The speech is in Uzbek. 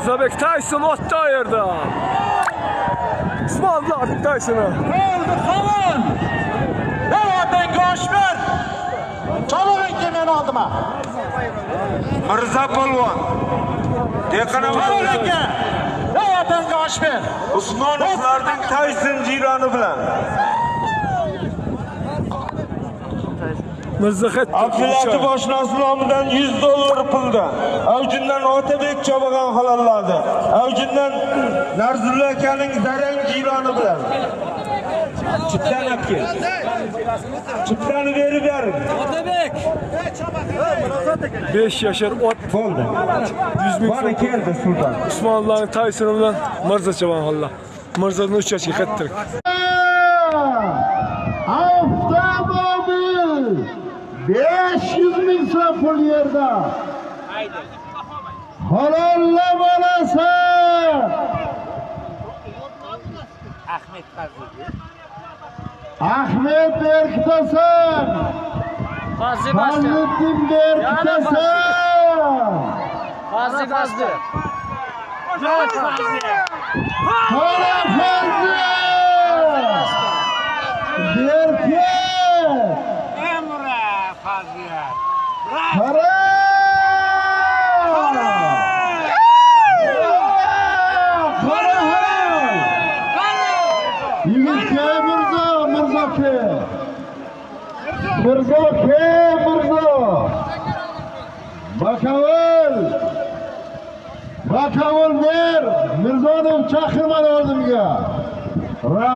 Mirzabek Tyson o'tdi o yerda. Usmonlar Tyson'ı. Oldu falan. Yavadan Goşber. Çalıverin kemen aldıma. Mirza Polvon. Çalıverin ke. Yavadan Goşber. Usmonovlarning Tyson jiyroni bilan. Mirzaxet. Abdulatif oshnasi nomidan $100 pulda. Avjindan Otabek Chobagan halolladi. Avjindan Narzulla akaning zarang jiyroni bilan. Chiptan aka. Chiptani berib bering. Otabek. 5 yaşar ot Bo'ldi. 100 ming Bana keldi sultan. Usmonlarning Tyson'ı bilan Mirza Choban holla. Mirzadan 3 yaşga qaytdik. Avtomobil 500 ming so'm pul yerda. Halolla bolasi. Ahmet Berkitasan. Fazliddin Berkitasan. Fazlı. Qora Fazli. Berke. Qora. Mirza Bakavul ver. Mirzoni chaqirmadi oldimga.